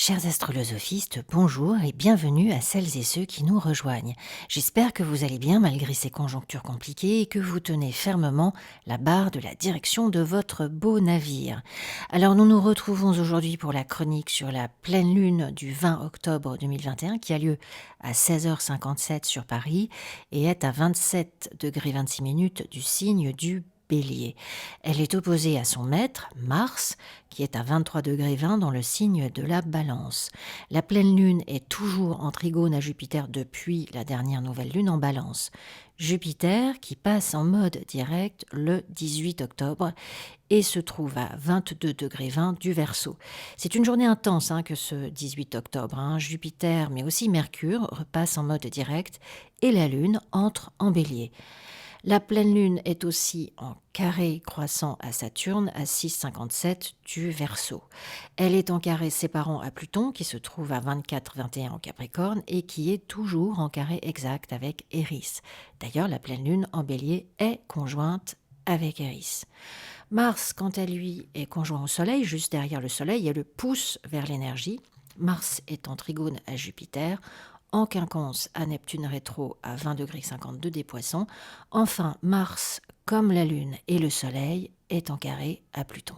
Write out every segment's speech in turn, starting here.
Chers astrolosophistes, bonjour et bienvenue à celles et ceux qui nous rejoignent. J'espère que vous allez bien malgré ces conjonctures compliquées et que vous tenez fermement la barre de la direction de votre beau navire. Alors nous nous retrouvons aujourd'hui pour la chronique sur la pleine lune du 20 octobre 2021 qui a lieu à 16h57 sur Paris et est à 27 degrés 26 minutes du signe du Bélier. Elle est opposée à son maître, Mars, qui est à 23 degrés 20 dans le signe de la Balance. La pleine lune est toujours en trigone à Jupiter depuis la dernière nouvelle lune en Balance. Jupiter qui passe en mode direct le 18 octobre et se trouve à 22 degrés 20 du Verseau. C'est une journée intense que ce 18 octobre. Jupiter mais aussi Mercure repasse en mode direct et la lune entre en Bélier. La pleine lune est aussi en carré croissant à Saturne à 6,57 du Verseau. Elle est en carré séparant à Pluton qui se trouve à 24,21 en Capricorne et qui est toujours en carré exact avec Eris. D'ailleurs, la pleine lune en Bélier est conjointe avec Eris. Mars, quant à lui, est conjoint au Soleil, juste derrière le Soleil, et le pousse vers l'énergie. Mars est en trigone à Jupiter, en quinconce à Neptune rétro à 20 degrés 52 des Poissons. Enfin, Mars, comme la Lune et le Soleil, est en carré à Pluton.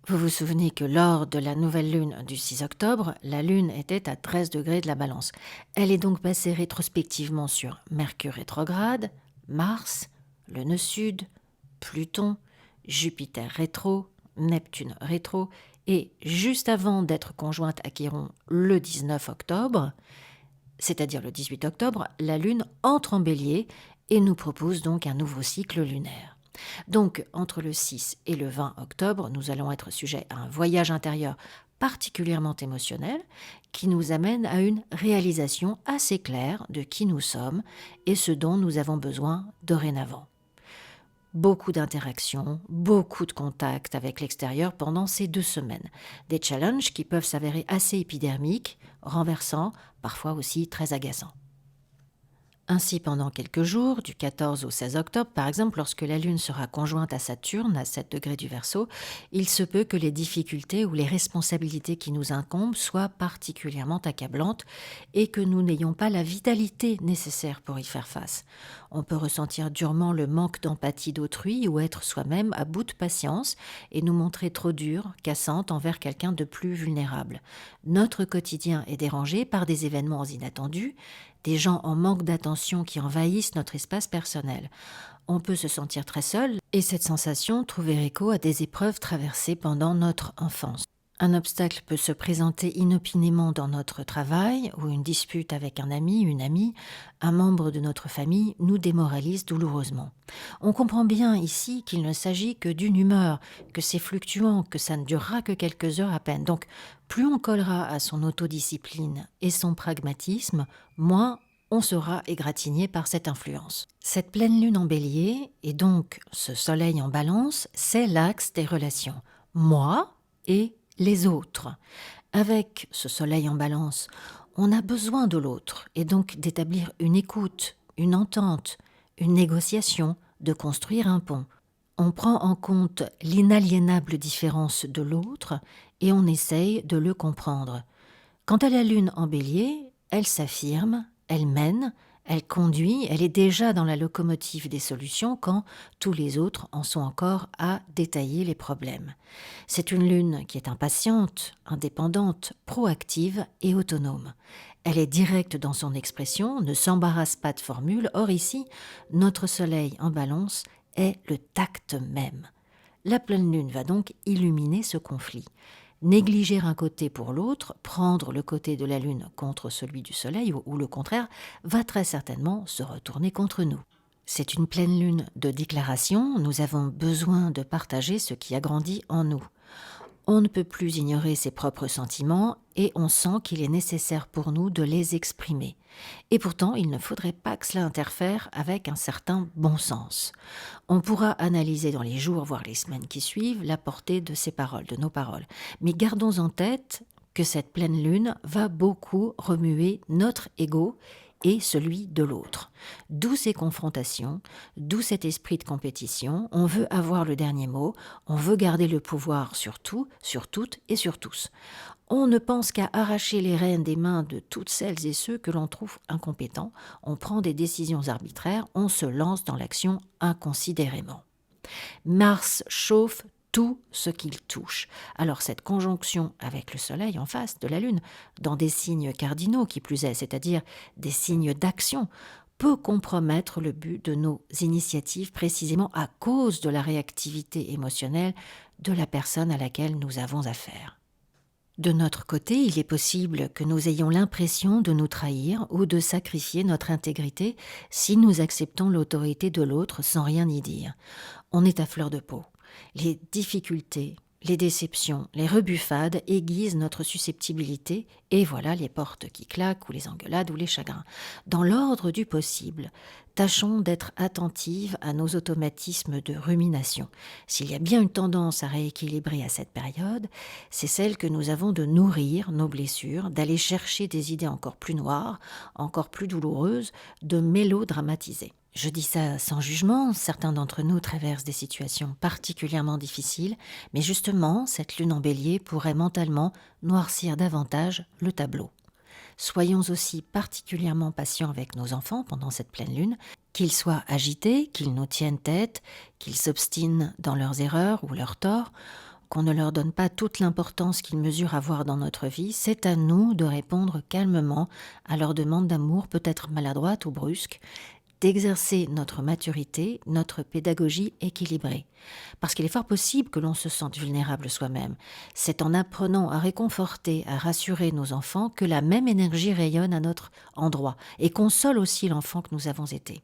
Vous vous souvenez que lors de la nouvelle lune du 6 octobre, la Lune était à 13 degrés de la Balance. Elle est donc passée rétrospectivement sur Mercure rétrograde, Mars, le nœud sud, Pluton, Jupiter rétro, Neptune rétro, et juste avant d'être conjointe à Chiron le 19 octobre, c'est-à-dire le 18 octobre, la Lune entre en Bélier et nous propose donc un nouveau cycle lunaire. Donc, entre le 6 et le 20 octobre, nous allons être sujets à un voyage intérieur particulièrement émotionnel qui nous amène à une réalisation assez claire de qui nous sommes et ce dont nous avons besoin dorénavant. Beaucoup d'interactions, beaucoup de contacts avec l'extérieur pendant ces 2 semaines. Des challenges qui peuvent s'avérer assez épidermiques, renversants, parfois aussi très agaçants. Ainsi, pendant quelques jours, du 14 au 16 octobre, par exemple, lorsque la Lune sera conjointe à Saturne, à 7 degrés du Verseau, il se peut que les difficultés ou les responsabilités qui nous incombent soient particulièrement accablantes et que nous n'ayons pas la vitalité nécessaire pour y faire face. On peut ressentir durement le manque d'empathie d'autrui ou être soi-même à bout de patience et nous montrer trop dur, cassante envers quelqu'un de plus vulnérable. Notre quotidien est dérangé par des événements inattendus, des gens en manque d'attention qui envahissent notre espace personnel. On peut se sentir très seul et cette sensation trouver écho à des épreuves traversées pendant notre enfance. Un obstacle peut se présenter inopinément dans notre travail ou une dispute avec un ami, une amie, un membre de notre famille nous démoralise douloureusement. On comprend bien ici qu'il ne s'agit que d'une humeur, que c'est fluctuant, que ça ne durera que quelques heures à peine. Donc, plus on collera à son autodiscipline et son pragmatisme, moins on sera égratigné par cette influence. Cette pleine lune en Bélier, et donc ce soleil en Balance, c'est l'axe des relations. Moi et les autres. Avec ce soleil en Balance, on a besoin de l'autre et donc d'établir une écoute, une entente, une négociation, de construire un pont. On prend en compte l'inaliénable différence de l'autre et on essaye de le comprendre. Quant à la Lune en Bélier, elle s'affirme, elle mène, elle conduit, elle est déjà dans la locomotive des solutions quand tous les autres en sont encore à détailler les problèmes. C'est une lune qui est impatiente, indépendante, proactive et autonome. Elle est directe dans son expression, ne s'embarrasse pas de formules. Or ici, notre soleil en Balance est le tact même. La pleine lune va donc illuminer ce conflit. Négliger un côté pour l'autre, prendre le côté de la Lune contre celui du Soleil ou le contraire, va très certainement se retourner contre nous. C'est une pleine lune de déclaration, nous avons besoin de partager ce qui a grandi en nous. On ne peut plus ignorer ses propres sentiments et on sent qu'il est nécessaire pour nous de les exprimer. Et pourtant, il ne faudrait pas que cela interfère avec un certain bon sens. On pourra analyser dans les jours, voire les semaines qui suivent, la portée de ces paroles, de nos paroles. Mais gardons en tête que cette pleine lune va beaucoup remuer notre ego et celui de l'autre. D'où ces confrontations, d'où cet esprit de compétition. On veut avoir le dernier mot, on veut garder le pouvoir sur tout, sur toutes et sur tous. On ne pense qu'à arracher les rênes des mains de toutes celles et ceux que l'on trouve incompétents. On prend des décisions arbitraires, on se lance dans l'action inconsidérément. Mars chauffe tout ce qu'il touche. Alors cette conjonction avec le Soleil en face de la Lune, dans des signes cardinaux qui plus est, c'est-à-dire des signes d'action, peut compromettre le but de nos initiatives précisément à cause de la réactivité émotionnelle de la personne à laquelle nous avons affaire. De notre côté, il est possible que nous ayons l'impression de nous trahir ou de sacrifier notre intégrité si nous acceptons l'autorité de l'autre sans rien y dire. On est à fleur de peau. Les difficultés, les déceptions, les rebuffades aiguisent notre susceptibilité et voilà les portes qui claquent ou les engueulades ou les chagrins. Dans l'ordre du possible, tâchons d'être attentives à nos automatismes de rumination. S'il y a bien une tendance à rééquilibrer à cette période, c'est celle que nous avons de nourrir nos blessures, d'aller chercher des idées encore plus noires, encore plus douloureuses, de mélodramatiser. Je dis ça sans jugement, certains d'entre nous traversent des situations particulièrement difficiles, mais justement, cette lune en bélier pourrait mentalement noircir davantage le tableau. Soyons aussi particulièrement patients avec nos enfants pendant cette pleine lune, qu'ils soient agités, qu'ils nous tiennent tête, qu'ils s'obstinent dans leurs erreurs ou leurs torts, qu'on ne leur donne pas toute l'importance qu'ils mesurent avoir dans notre vie, c'est à nous de répondre calmement à leurs demandes d'amour, peut-être maladroites ou brusques, d'exercer notre maturité, notre pédagogie équilibrée. Parce qu'il est fort possible que l'on se sente vulnérable soi-même. C'est en apprenant à réconforter, à rassurer nos enfants que la même énergie rayonne à notre endroit et console aussi l'enfant que nous avons été.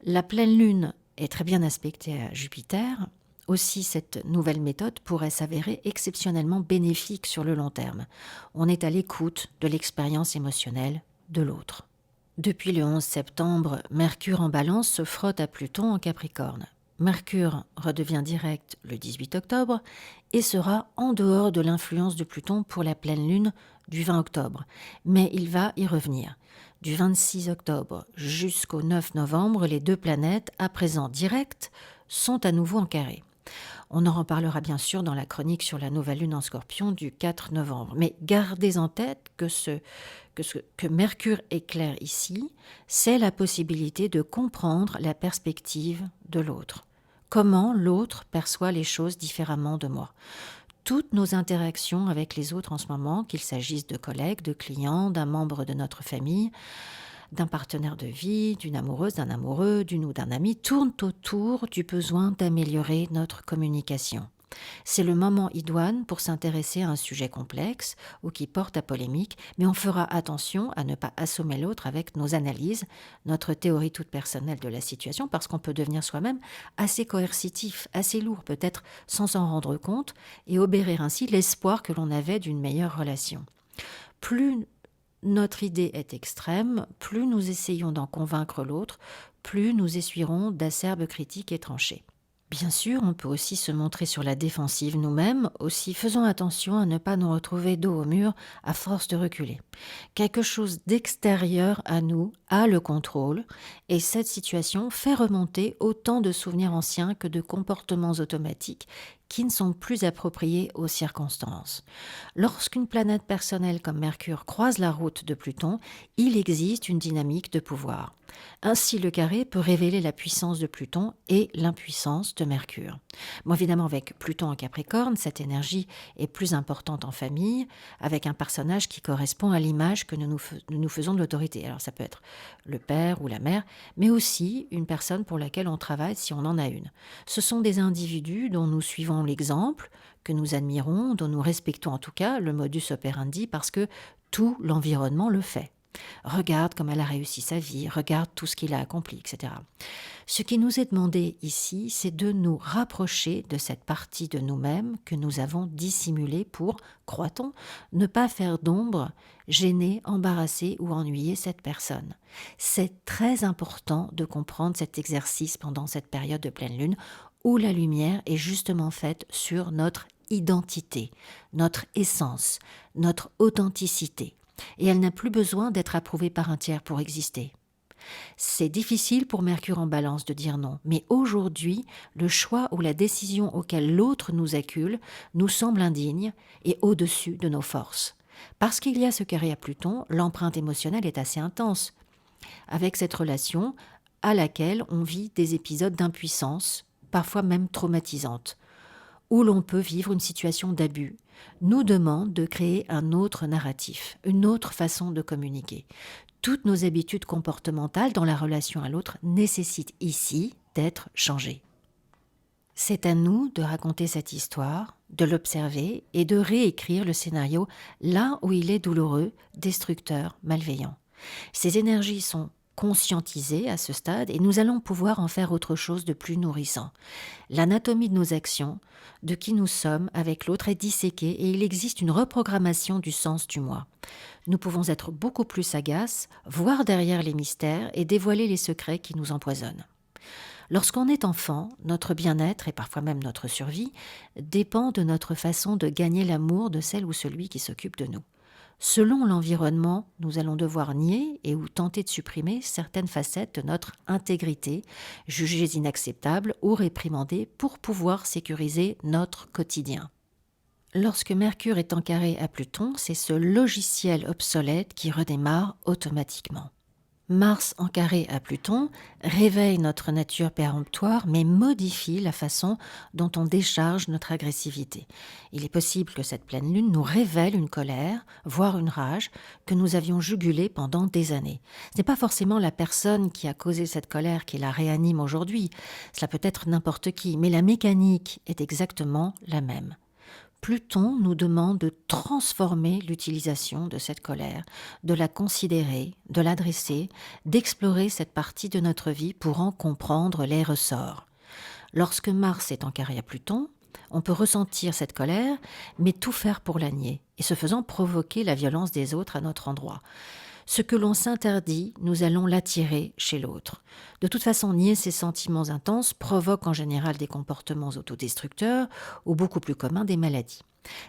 La pleine lune est très bien aspectée à Jupiter. Aussi, cette nouvelle méthode pourrait s'avérer exceptionnellement bénéfique sur le long terme. On est à l'écoute de l'expérience émotionnelle de l'autre. Depuis le 11 septembre, Mercure en Balance se frotte à Pluton en Capricorne. Mercure redevient direct le 18 octobre et sera en dehors de l'influence de Pluton pour la pleine lune du 20 octobre. Mais il va y revenir. Du 26 octobre jusqu'au 9 novembre, les deux planètes, à présent directes, sont à nouveau en carré. On en reparlera bien sûr dans la chronique sur la nouvelle lune en Scorpion du 4 novembre. Mais gardez en tête que ce que Mercure éclaire ici, c'est la possibilité de comprendre la perspective de l'autre. Comment l'autre perçoit les choses différemment de moi. Toutes nos interactions avec les autres en ce moment, qu'il s'agisse de collègues, de clients, d'un membre de notre famille, d'un partenaire de vie, d'une amoureuse, d'un amoureux, d'une ou d'un ami, tournent autour du besoin d'améliorer notre communication. C'est le moment idoine pour s'intéresser à un sujet complexe ou qui porte à polémique, mais on fera attention à ne pas assommer l'autre avec nos analyses, notre théorie toute personnelle de la situation, parce qu'on peut devenir soi-même assez coercitif, assez lourd, peut-être sans s'en rendre compte, et obérer ainsi l'espoir que l'on avait d'une meilleure relation. Plus notre idée est extrême, plus nous essayons d'en convaincre l'autre, plus nous essuierons d'acerbes critiques et tranchées. Bien sûr, on peut aussi se montrer sur la défensive nous-mêmes, aussi faisons attention à ne pas nous retrouver dos au mur à force de reculer. Quelque chose d'extérieur à nous a le contrôle et cette situation fait remonter autant de souvenirs anciens que de comportements automatiques qui ne sont plus appropriés aux circonstances. Lorsqu'une planète personnelle comme Mercure croise la route de Pluton, il existe une dynamique de pouvoir. Ainsi, le carré peut révéler la puissance de Pluton et l'impuissance de Mercure. Bon, évidemment, avec Pluton en Capricorne, cette énergie est plus importante en famille, avec un personnage qui correspond à l'image que nous faisons de l'autorité. Alors, ça peut être le père ou la mère, mais aussi une personne pour laquelle on travaille si on en a une. Ce sont des individus dont nous suivons l'exemple, que nous admirons, dont nous respectons en tout cas le modus operandi parce que tout l'environnement le fait. Regarde comme elle a réussi sa vie, regarde tout ce qu'il a accompli, etc. Ce qui nous est demandé ici, c'est de nous rapprocher de cette partie de nous-mêmes que nous avons dissimulée pour, croit-on, ne pas faire d'ombre, gêner, embarrasser ou ennuyer cette personne. C'est très important de comprendre cet exercice pendant cette période de pleine lune où la lumière est justement faite sur notre identité, notre essence, notre authenticité. et elle n'a plus besoin d'être approuvée par un tiers pour exister. C'est difficile pour Mercure en Balance de dire non, mais aujourd'hui, le choix ou la décision auquel l'autre nous accule nous semble indigne et au-dessus de nos forces. Parce qu'il y a ce carré à Pluton, l'empreinte émotionnelle est assez intense, avec cette relation à laquelle on vit des épisodes d'impuissance, parfois même traumatisantes, où l'on peut vivre une situation d'abus, nous demande de créer un autre narratif, une autre façon de communiquer. Toutes nos habitudes comportementales dans la relation à l'autre nécessitent ici d'être changées. C'est à nous de raconter cette histoire, de l'observer et de réécrire le scénario là où il est douloureux, destructeur, malveillant. Ces énergies sont conscientisées à ce stade et nous allons pouvoir en faire autre chose de plus nourrissant. L'anatomie de nos actions, de qui nous sommes avec l'autre est disséquée et il existe une reprogrammation du sens du moi. Nous pouvons être beaucoup plus sagaces, voir derrière les mystères et dévoiler les secrets qui nous empoisonnent. Lorsqu'on est enfant, notre bien-être et parfois même notre survie dépend de notre façon de gagner l'amour de celle ou celui qui s'occupe de nous. Selon l'environnement, nous allons devoir nier et ou tenter de supprimer certaines facettes de notre intégrité, jugées inacceptables ou réprimandées pour pouvoir sécuriser notre quotidien. Lorsque Mercure est en carré à Pluton, c'est ce logiciel obsolète qui redémarre automatiquement. Mars en carré à Pluton réveille notre nature péremptoire mais modifie la façon dont on décharge notre agressivité. Il est possible que cette pleine lune nous révèle une colère, voire une rage, que nous avions jugulée pendant des années. Ce n'est pas forcément la personne qui a causé cette colère qui la réanime aujourd'hui, cela peut être n'importe qui, mais la mécanique est exactement la même. Pluton nous demande de transformer l'utilisation de cette colère, de la considérer, de l'adresser, d'explorer cette partie de notre vie pour en comprendre les ressorts. Lorsque Mars est en carré à Pluton, on peut ressentir cette colère, mais tout faire pour la nier, et ce faisant provoquer la violence des autres à notre endroit. Ce que l'on s'interdit, nous allons l'attirer chez l'autre. De toute façon, nier ces sentiments intenses provoque en général des comportements autodestructeurs ou beaucoup plus communs des maladies.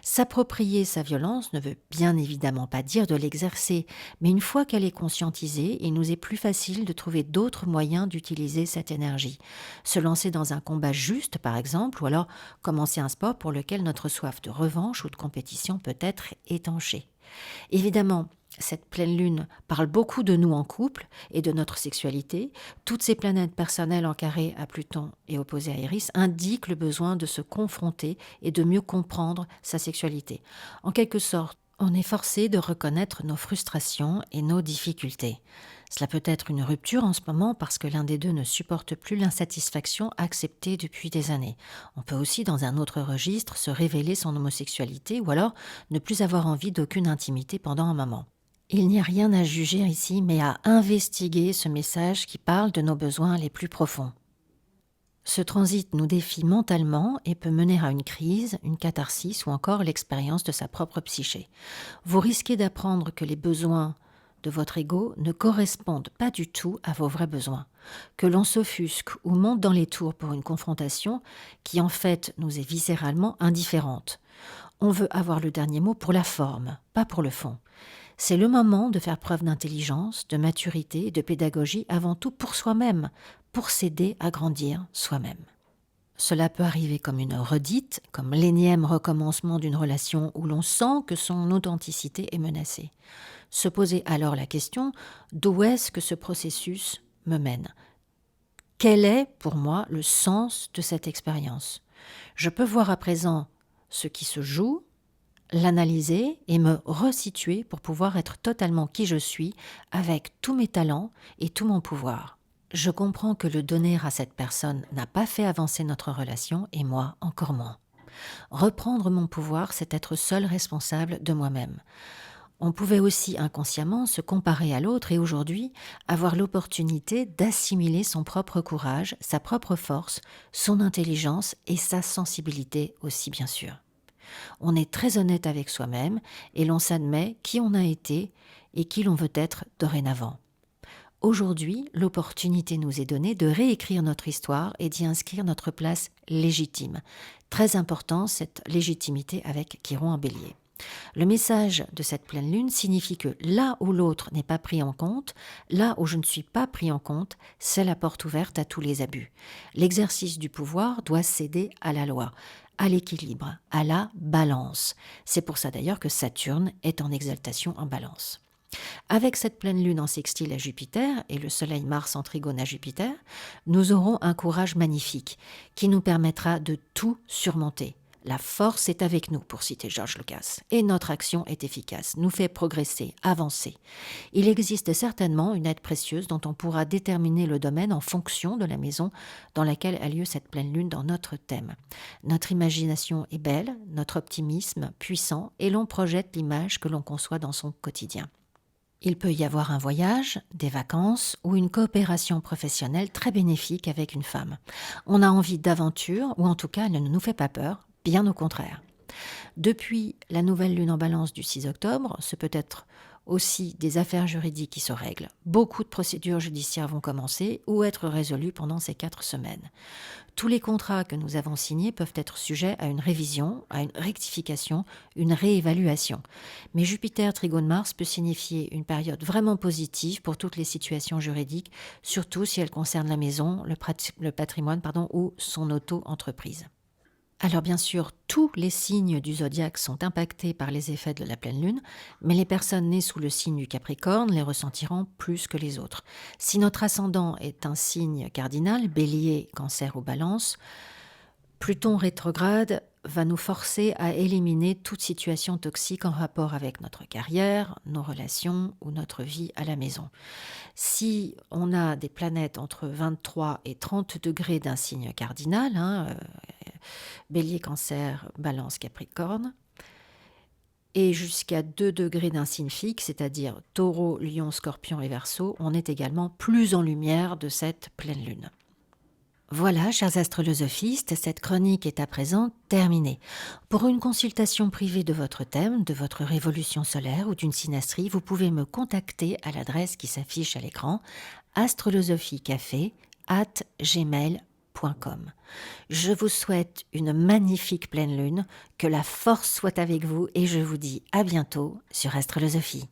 S'approprier sa violence ne veut bien évidemment pas dire de l'exercer, mais une fois qu'elle est conscientisée, il nous est plus facile de trouver d'autres moyens d'utiliser cette énergie. Se lancer dans un combat juste, par exemple, ou alors commencer un sport pour lequel notre soif de revanche ou de compétition peut être étanchée. Évidemment, cette pleine lune parle beaucoup de nous en couple et de notre sexualité. Toutes ces planètes personnelles en carré à Pluton et opposées à Iris indiquent le besoin de se confronter et de mieux comprendre sa sexualité. En quelque sorte, on est forcé de reconnaître nos frustrations et nos difficultés. Cela peut être une rupture en ce moment parce que l'un des deux ne supporte plus l'insatisfaction acceptée depuis des années. On peut aussi, dans un autre registre, se révéler son homosexualité ou alors ne plus avoir envie d'aucune intimité pendant un moment. Il n'y a rien à juger ici, mais à investiguer ce message qui parle de nos besoins les plus profonds. Ce transit nous défie mentalement et peut mener à une crise, une catharsis ou encore l'expérience de sa propre psyché. Vous risquez d'apprendre que les besoins de votre ego ne correspondent pas du tout à vos vrais besoins, que l'on s'offusque ou monte dans les tours pour une confrontation qui en fait nous est viscéralement indifférente. On veut avoir le dernier mot pour la forme, pas pour le fond. C'est le moment de faire preuve d'intelligence, de maturité et de pédagogie avant tout pour soi-même, pour s'aider à grandir soi-même. Cela peut arriver comme une redite, comme l'énième recommencement d'une relation où l'on sent que son authenticité est menacée. Se poser alors la question, d'où est-ce que ce processus me mène ? Quel est pour moi le sens de cette expérience ? Je peux voir à présent ce qui se joue, l'analyser et me resituer pour pouvoir être totalement qui je suis avec tous mes talents et tout mon pouvoir. Je comprends que le donner à cette personne n'a pas fait avancer notre relation et moi encore moins. Reprendre mon pouvoir, c'est être seul responsable de moi-même. On pouvait aussi inconsciemment se comparer à l'autre et aujourd'hui avoir l'opportunité d'assimiler son propre courage, sa propre force, son intelligence et sa sensibilité aussi bien sûr. On est très honnête avec soi-même et l'on s'admet qui on a été et qui l'on veut être dorénavant. Aujourd'hui, l'opportunité nous est donnée de réécrire notre histoire et d'y inscrire notre place légitime. Très important, cette légitimité avec Chiron en Bélier. Le message de cette pleine lune signifie que là où l'autre n'est pas pris en compte, là où je ne suis pas pris en compte, c'est la porte ouverte à tous les abus. L'exercice du pouvoir doit céder à la loi, à l'équilibre, à la balance. C'est pour ça d'ailleurs que Saturne est en exaltation en balance. Avec cette pleine lune en sextile à Jupiter et le soleil Mars en trigone à Jupiter, nous aurons un courage magnifique qui nous permettra de tout surmonter. La force est avec nous, pour citer George Lucas, et notre action est efficace, nous fait progresser, avancer. Il existe certainement une aide précieuse dont on pourra déterminer le domaine en fonction de la maison dans laquelle a lieu cette pleine lune dans notre thème. Notre imagination est belle, notre optimisme puissant, et l'on projette l'image que l'on conçoit dans son quotidien. Il peut y avoir un voyage, des vacances ou une coopération professionnelle très bénéfique avec une femme. On a envie d'aventure, ou en tout cas elle ne nous fait pas peur, bien au contraire. Depuis la nouvelle lune en balance du 6 octobre, ce peut être aussi des affaires juridiques qui se règlent. Beaucoup de procédures judiciaires vont commencer ou être résolues pendant ces 4 semaines. Tous les contrats que nous avons signés peuvent être sujets à une révision, à une rectification, une réévaluation. Mais Jupiter trigone Mars peut signifier une période vraiment positive pour toutes les situations juridiques, surtout si elles concernent la maison, le patrimoine ou son auto-entreprise. Alors bien sûr, tous les signes du zodiaque sont impactés par les effets de la pleine lune, mais les personnes nées sous le signe du Capricorne les ressentiront plus que les autres. Si notre ascendant est un signe cardinal, Bélier, Cancer ou Balance, Pluton rétrograde va nous forcer à éliminer toute situation toxique en rapport avec notre carrière, nos relations ou notre vie à la maison. Si on a des planètes entre 23 et 30 degrés d'un signe cardinal, Bélier, Cancer, Balance, Capricorne, et jusqu'à 2 degrés d'un signe fixe, c'est-à-dire Taureau, Lion, Scorpion et Verseau, on est également plus en lumière de cette pleine lune. Voilà, chers astrolosophistes, cette chronique est à présent terminée. Pour une consultation privée de votre thème, de votre révolution solaire ou d'une synastrie, vous pouvez me contacter à l'adresse qui s'affiche à l'écran astrolosophicafé@gmail.com. Je vous souhaite une magnifique pleine lune, que la force soit avec vous et je vous dis à bientôt sur Astrolosophie.